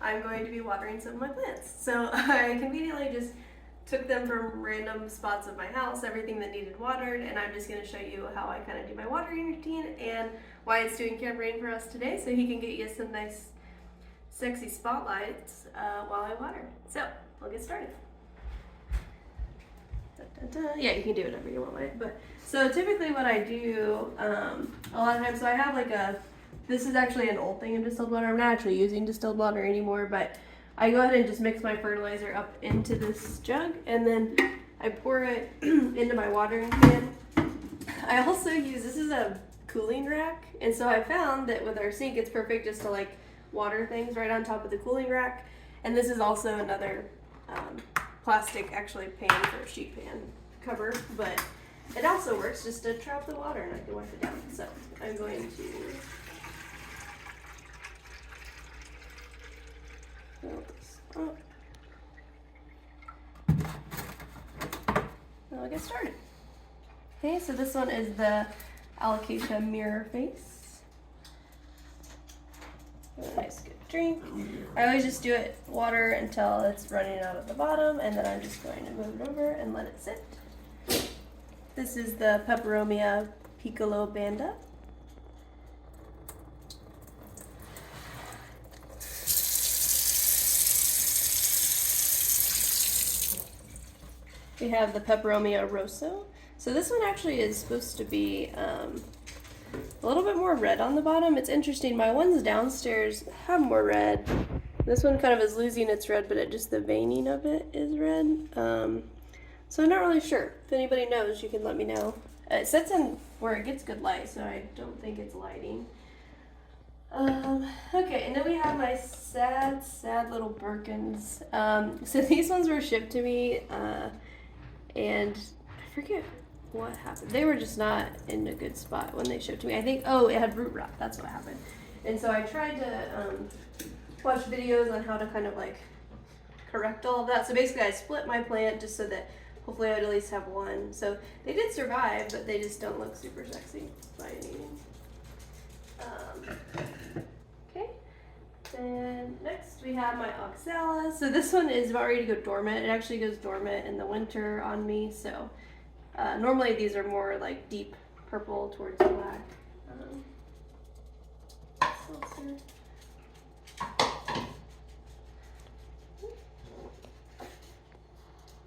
I'm going to be watering some of my plants. So I conveniently just took them from random spots of my house, everything that needed watered, and I'm just going to show you how I kind of do my watering routine and why it's doing camp rain for us today, so he can get you some nice sexy spotlights while I water. So we'll get started. Yeah, you can do whatever you want with it. But so typically what I do a lot of times, so I have like this is actually an old thing of distilled water. I'm not actually using distilled water anymore, but I go ahead and just mix my fertilizer up into this jug, and then I pour it into my watering can. I also use, this is a cooling rack, and so I found that with our sink it's perfect just to like water things right on top of the cooling rack. And this is also another plastic actually pan for a sheet pan cover, but it also works just to trap the water and I can wipe it down. So I'm going to fill this up. Now I'll get started. Okay, so this one is the Alocasia mirror face. A nice good drink. I always just do it water until it's running out at the bottom, and then I'm just going to move it over and let it sit. This is the Peperomia Piccolo Banda. We have the Peperomia Rosso. So this one actually is supposed to be a little bit more red on the bottom. It's interesting, my ones downstairs have more red. This one kind of is losing its red, but just the veining of it is red. So I'm not really sure. If anybody knows, you can let me know. It sits in where it gets good light, so I don't think it's lighting. Okay, and then we have my sad little Birkins. So these ones were shipped to me, and I forget what happened. They were just not in a good spot when they shipped to me. I think, oh, it had root rot. That's what happened. And so I tried to watch videos on how to kind of like correct all of that. So basically I split my plant just so that hopefully I'd at least have one. So they did survive, but they just don't look super sexy by any means. Okay. Then next we have my Oxala. So this one is about ready to go dormant. It actually goes dormant in the winter on me. So normally these are more like deep purple towards black.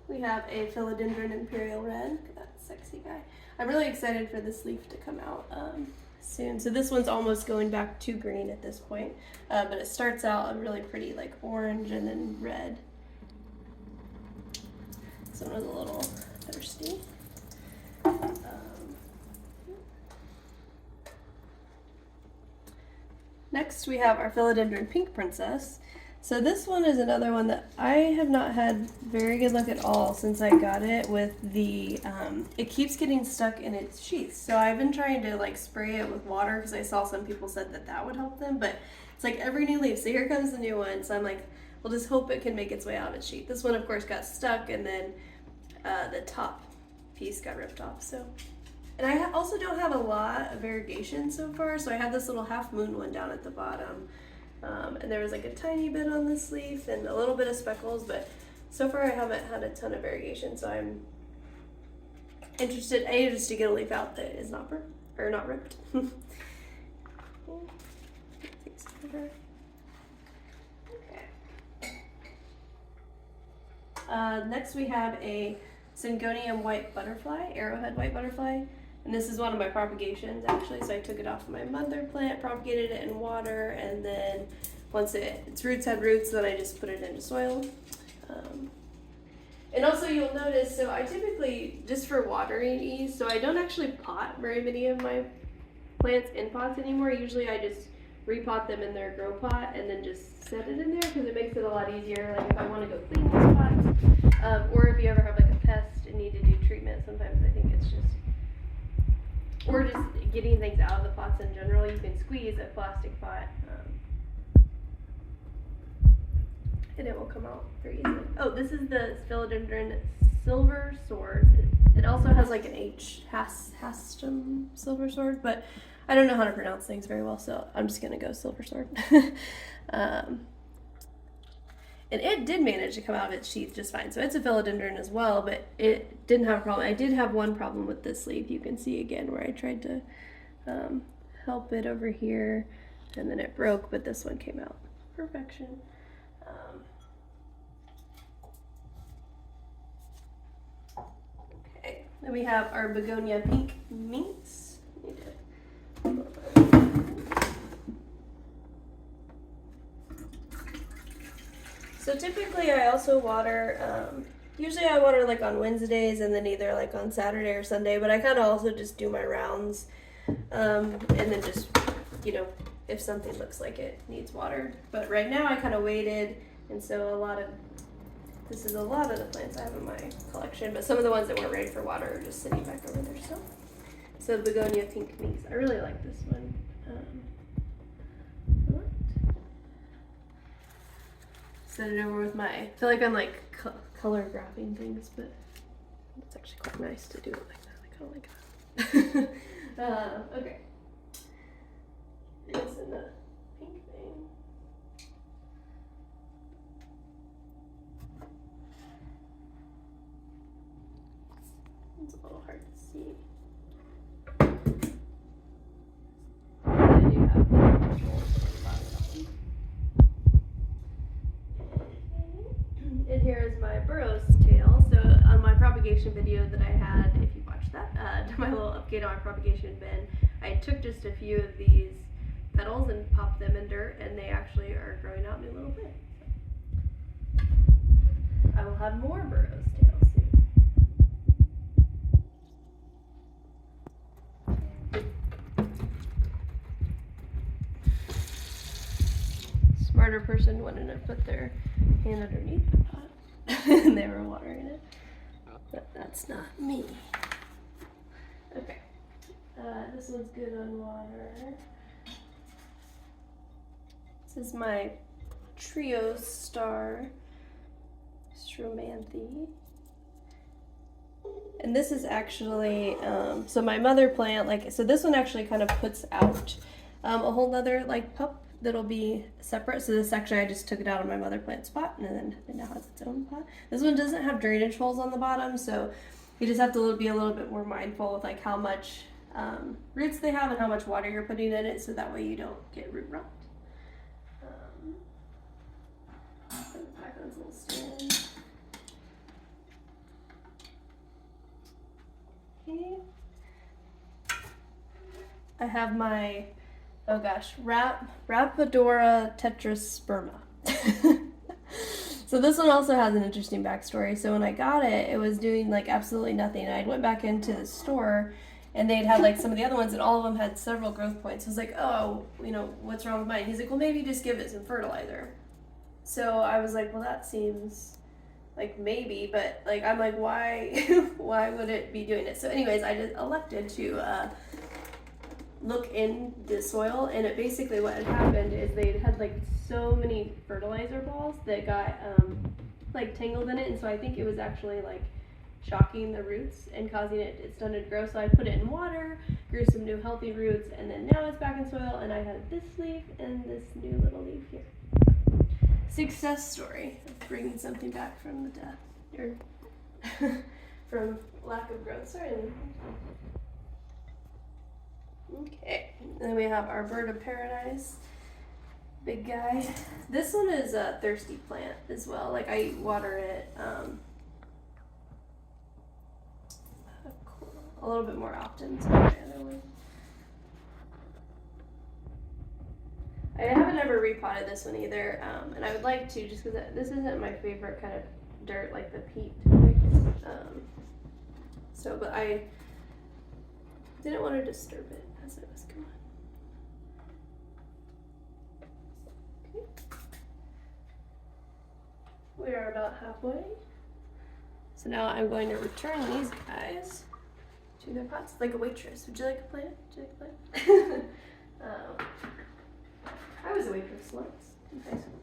We have a Philodendron Imperial Red. Look at that sexy guy. I'm really excited for this leaf to come out soon. So this one's almost going back to green at this point, but it starts out a really pretty like orange and then red. This one was a little thirsty. Next we have our Philodendron Pink Princess. So this one is another one that I have not had very good luck at all since I got it with the, it keeps getting stuck in its sheath. So I've been trying to like spray it with water because I saw some people said that that would help them, but it's like every new leaf. So here comes the new one. So I'm like, we'll just hope it can make its way out of its sheath. This one of course got stuck, and then the top piece got ripped off. So, and I also don't have a lot of variegation so far. So I have this little half moon one down at the bottom. And there was like a tiny bit on this leaf and a little bit of speckles, but so far I haven't had a ton of variegation, so I'm interested just to get a leaf out that is not not ripped. Okay. Next we have a Syngonium white butterfly, arrowhead white butterfly. And this is one of my propagations actually, so I took it off of my mother plant, propagated it in water, and then once its roots had roots, then I just put it into soil. And also you'll notice, so I typically, just for watering ease, so I don't actually pot very many of my plants in pots anymore. Usually I just repot them in their grow pot and then just set it in there because it makes it a lot easier. Like if I want to go clean these pots, or if you ever have like a pest and need to do treatment, sometimes I think it's just, or just getting things out of the pots in general, you can squeeze a plastic pot and it will come out very easily. Oh, this is the Philodendron Silver Sword. It also has like an H, Hastum Silver Sword, but I don't know how to pronounce things very well, so I'm just gonna go Silver Sword. And it did manage to come out of its sheath just fine. So it's a philodendron as well, but it didn't have a problem. I did have one problem with this leaf. You can see again where I tried to help it over here, and then it broke, but this one came out perfection. Okay, then we have our Begonia Pink minks. So typically I also water, usually I water like on Wednesdays and then either like on Saturday or Sunday, but I kind of also just do my rounds and then just, you know, if something looks like it needs water. But right now I kind of waited, and so this is a lot of the plants I have in my collection, but some of the ones that weren't ready for water are just sitting back over there still. So Begonia Pink minks, I really like this one. Set it over with I feel like I'm like color graphing things, but it's actually quite nice to do it like that. I kind of like that. Okay. It's in the pink thing. It's a little hard to see. I do have and here is my burrow's tail. So on my propagation video that I had, if you watched that, my little update on my propagation bin, I took just a few of these petals and popped them in dirt, and they actually are growing out new little plants. So I will have more burrow's tails soon. Smarter person wouldn't have put their hand underneath the pot and they were watering it, but that's not me. Okay, this one's good on water. This is my Triostar Omenthony. And this is actually, so my mother plant, so this one actually kind of puts out a whole nother pup that'll be separate. So this section I just took it out of my mother plant spot, and then it now has its own pot. This one doesn't have drainage holes on the bottom, so you just have to be a little bit more mindful with how much roots they have and how much water you're putting in it, so that way you don't get root rot. Put it back on its little stand. Okay. I have my Dora Tetris Sperma. So this one also has an interesting backstory. So when I got it, it was doing absolutely nothing. I went back into the store, and they'd had some of the other ones, and all of them had several growth points. I was like, oh, what's wrong with mine? He's like, well, maybe just give it some fertilizer. So I was like, well, that seems maybe, but I'm like, why why would it be doing it? So anyways, I just elected to look in the soil, and it basically what had happened is they had so many fertilizer balls that got tangled in it, and so I think it was actually shocking the roots and causing it stunted growth. So I put it in water, grew some new healthy roots, and then now it's back in soil, and I have this leaf and this new little leaf here. Success story of bringing something back from the death, or from lack of growth. Sorry. Okay, and then we have our bird of paradise, big guy. This one is a thirsty plant as well. I water it a little bit more often than my other one. I haven't ever repotted this one either, and I would like to, just because this isn't my favorite kind of dirt, the peat mix. But I didn't want to disturb it as it was going. Okay. We are about halfway. So now I'm going to return these guys to their pots like a waitress. Would you like a plant? Would you like a plant? I was a waitress once in high school.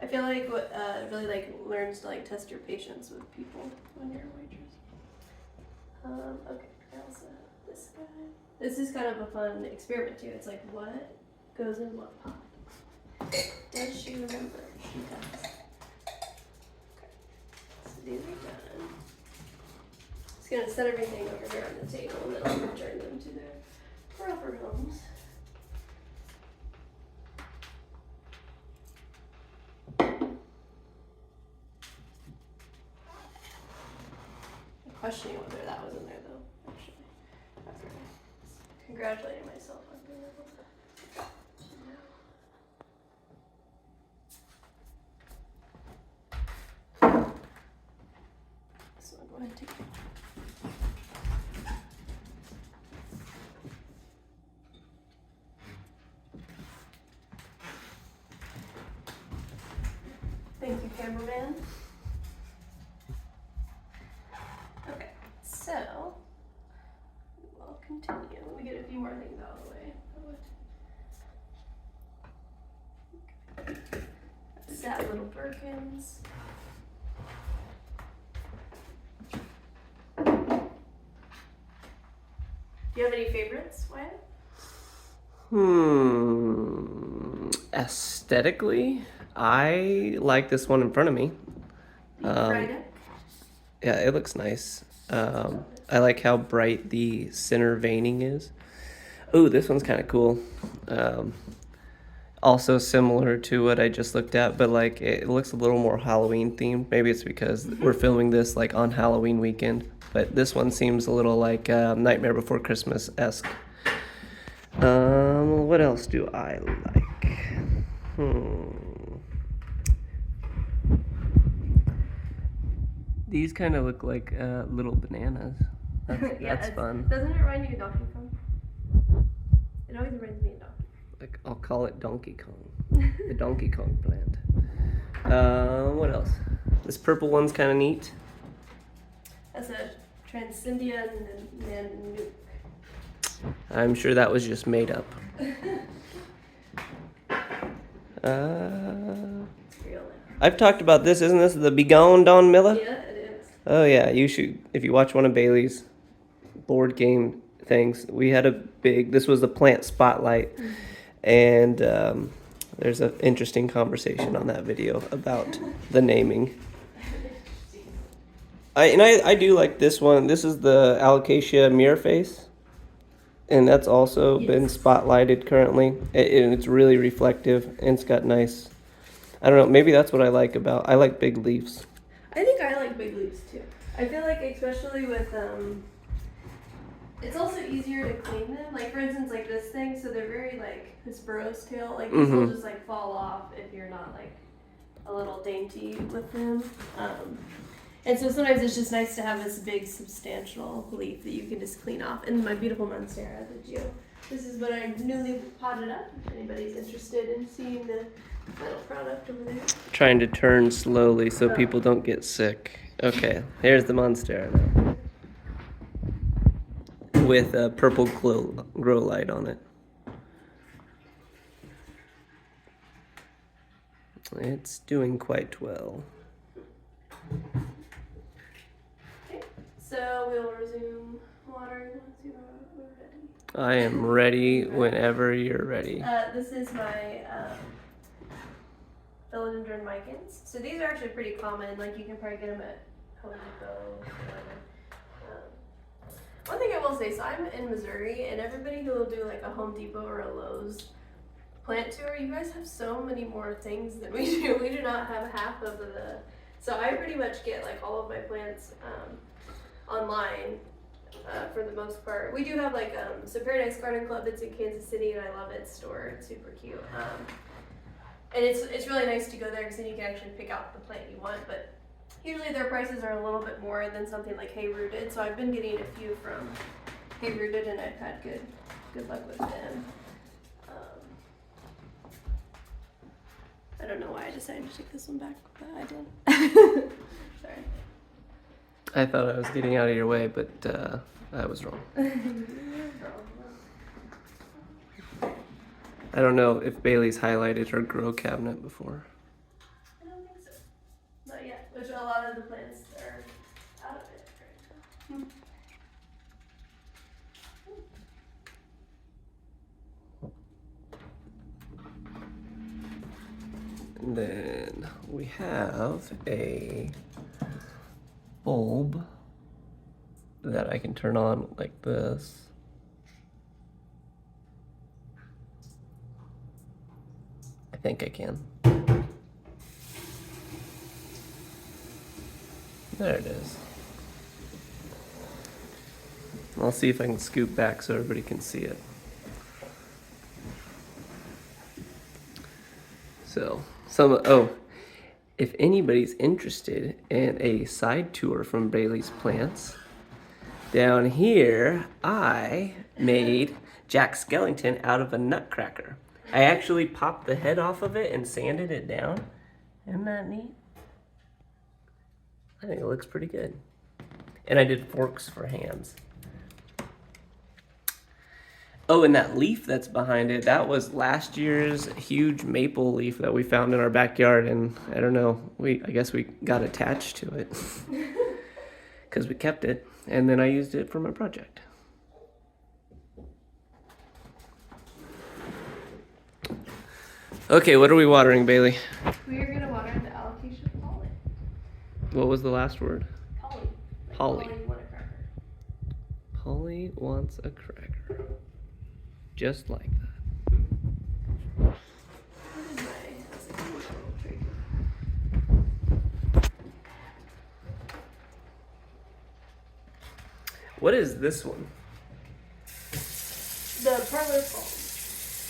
I feel like what really learns to test your patience with people when you're a waitress. Okay, I also have this guy. This is kind of a fun experiment too. It's what goes in what pot. Does she remember? She does. Okay. So these are done. Just gonna set everything over here on the table and then I'll return them to their proper homes. Questioning whether that was in there though, actually. After congratulating myself on being able to know. So I'll go ahead and take it. Thank you, cameraman. Okay, so we'll continue. Let me get a few more things out of the way. Sad little Birkins. Do you have any favorites, Wyatt? Aesthetically, I like this one in front of me. Yeah, it looks nice. I like how bright the center veining is. Ooh, this one's kind of cool. Also similar to what I just looked at, but like it looks a little more Halloween themed. Maybe it's because we're filming this like on Halloween weekend, but this one seems a little like Nightmare Before Christmas-esque. What else do I like? These kind of look like little bananas. That's fun. Doesn't it remind you of Donkey Kong? It always reminds me of Donkey Kong. Like, I'll call it Donkey Kong. The Donkey Kong plant. What else? This purple one's kind of neat. That's a Transcendia Nanook. I'm sure that was just made up. I've talked about this. Isn't this the Begonia Miller? Yeah, it is. Oh yeah, you should. If you watch one of Baley's board game things, we had this was the plant spotlight, and there's an interesting conversation on that video about the naming. I do like this one. This is the Alocasia mirror face, and that's also been spotlighted currently, and it's really reflective, and it's got nice. I don't know. Maybe that's what I like big leaves. I think I like big leaves too. I feel like especially with it's also easier to clean them. Like for instance, like this thing, so they're very like Hesperos tail. Like this will just like fall off if you're not like a little dainty with them. And so sometimes it's just nice to have this big substantial leaf that you can just clean off. And my beautiful Monstera, this is what I newly potted up. If anybody's interested in seeing the final product over there. Trying to turn slowly so people don't get sick. Okay, here's the Monstera now. With a purple grow light on it. It's doing quite well. Okay, so we'll resume watering once we're ready. I am ready whenever you're ready. This is my Philodendron micans. So these are actually pretty common. Like you can probably get them at Home Depot. One thing I will say, so I'm in Missouri, and everybody who will do like a Home Depot or a Lowe's plant tour, you guys have so many more things than we do. We do not have half of the. So I pretty much get like all of my plants online for the most part. We do have like so Paradise Garden Club. It's in Kansas City, and I love its store. It's super cute. And it's really nice to go there because then you can actually pick out the plant you want. But usually their prices are a little bit more than something like Hay Rooted. So I've been getting a few from Hay Rooted, and I've had good luck with them. I don't know why I decided to take this one back, but I did. Sorry. I thought I was getting out of your way, but I was wrong. I don't know if Bailey's highlighted her grow cabinet before. I don't think so. Not yet, which a lot of the plants are out of it right now. And then we have a bulb that I can turn on like this. I think I can. There it is. I'll see if I can scoot back so everybody can see it. So, if anybody's interested in a side tour from Baley's plants, down here I made Jack Skellington out of a nutcracker. I actually popped the head off of it and sanded it down. Isn't that neat? I think it looks pretty good. And I did forks for hands. Oh, and that leaf that's behind it, that was last year's huge maple leaf that we found in our backyard, and I don't know, I guess we got attached to it because we kept it, and then I used it for my project. Okay, what are we watering, Baley? We are gonna water the Alocasia Polly. What was the last word? Polly. Like Polly. Polly want a cracker. Polly wants a cracker. Just like that. What is that's a cool little tree. What is this one? The parlor palm.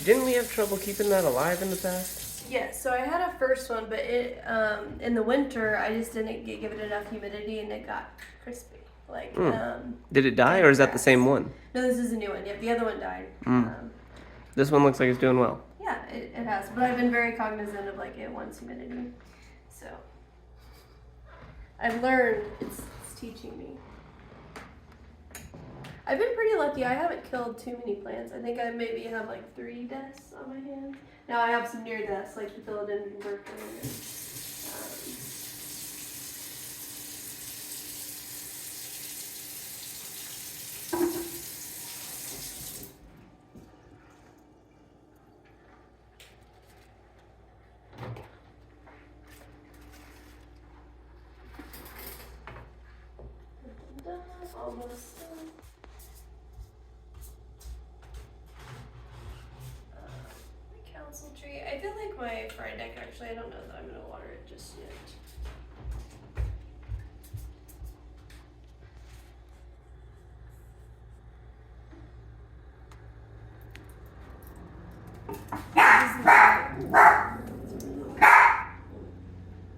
Didn't we have trouble keeping that alive in the past? Yes, so I had a first one, but it in the winter I just didn't give it enough humidity and it got crispy. Like Did it die or is that the same one? No, this is a new one. Yep, the other one died. This one looks like it's doing well. Yeah, it has. But I've been very cognizant of like it wants humidity. So I've learned it's teaching me. I've been pretty lucky. I haven't killed too many plants. I think I maybe have like 3 deaths on my hands. Now I have some near deaths like the Philodendron Birkin and almost done. My council tree. I feel like my fry deck actually, I don't know that I'm going to water it just yet.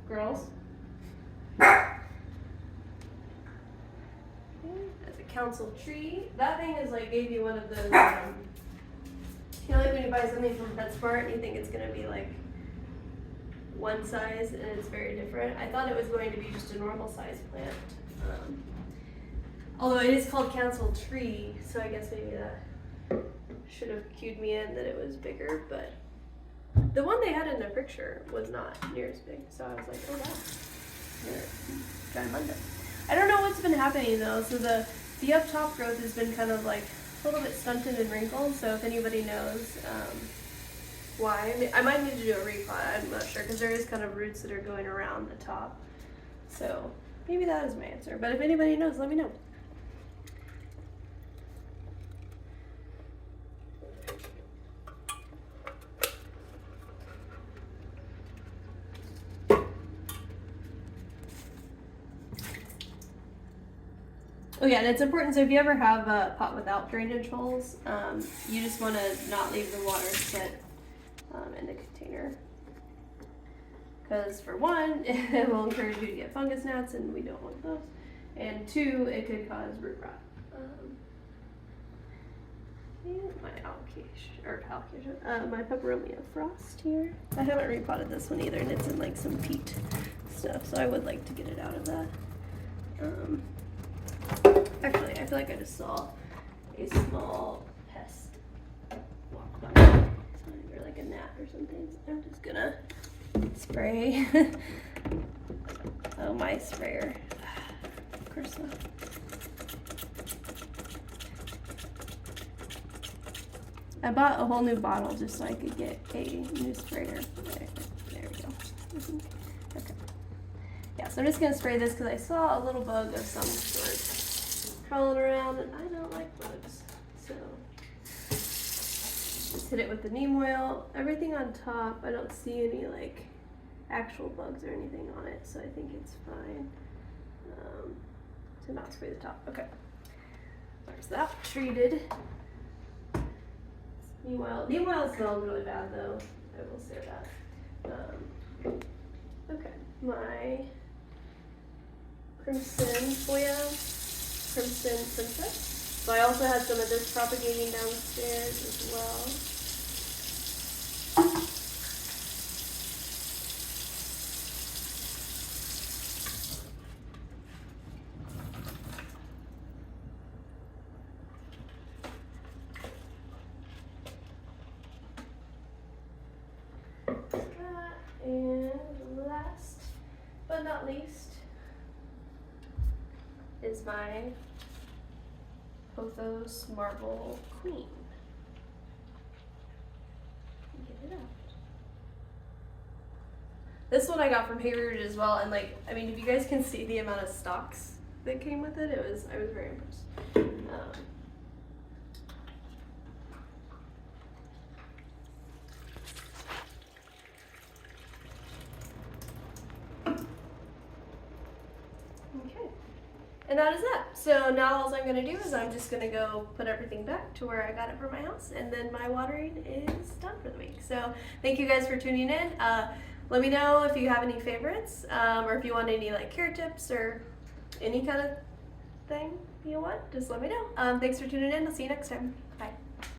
Girls? That's a council tree. That thing is like gave you one of those. You know, like when you buy something from PetSmart and you think it's gonna be like one size and it's very different. I thought it was going to be just a normal size plant. Although it is called council tree, so I guess maybe that should have cued me in that it was bigger, but the one they had in their picture was not near as big, so I was like, oh wow, try Monday. I don't know what's been happening though, so the up top growth has been kind of like a little bit stunted and wrinkled, so if anybody knows why, I might need to do a repot, I'm not sure, because there is kind of roots that are going around the top, so maybe that is my answer, but if anybody knows, let me know. Oh yeah, and it's important, so if you ever have a pot without drainage holes, you just want to not leave the water sit in the container. Because for one, it will encourage you to get fungus gnats, and we don't want those. And 2, it could cause root rot. And my alocasia, my peperomia frost here. I haven't repotted this one either, and it's in like some peat stuff, so I would like to get it out of that. Actually, I feel like I just saw a small pest walk by, or like a gnat or something. So I'm just gonna spray. Oh, my sprayer. Of course not. I bought a whole new bottle just so I could get a new sprayer. There we go. Okay. Yeah, so I'm just gonna spray this because I saw a little bug of some sort crawling around, and I don't like bugs. So just hit it with the neem oil. Everything on top, I don't see any like actual bugs or anything on it, so I think it's fine to not spray the top. Okay, there's that treated. Neem oil smells really bad though, I will say that. Okay, my Crimson Princess. So I also had some of this propagating downstairs as well. And last but not least is my Pothos Marble Queen. Get it out. This one I got from Hayward as well, and like, I mean, if you guys can see the amount of stalks that came with it, I was very impressed. And that is that. So now all I'm going to do is I'm just going to go put everything back to where I got it from my house, and then my watering is done for the week. So thank you guys for tuning in. Let me know if you have any favorites, or if you want any like care tips or any kind of thing you want, just let me know. Thanks for tuning in. I'll see you next time. Bye.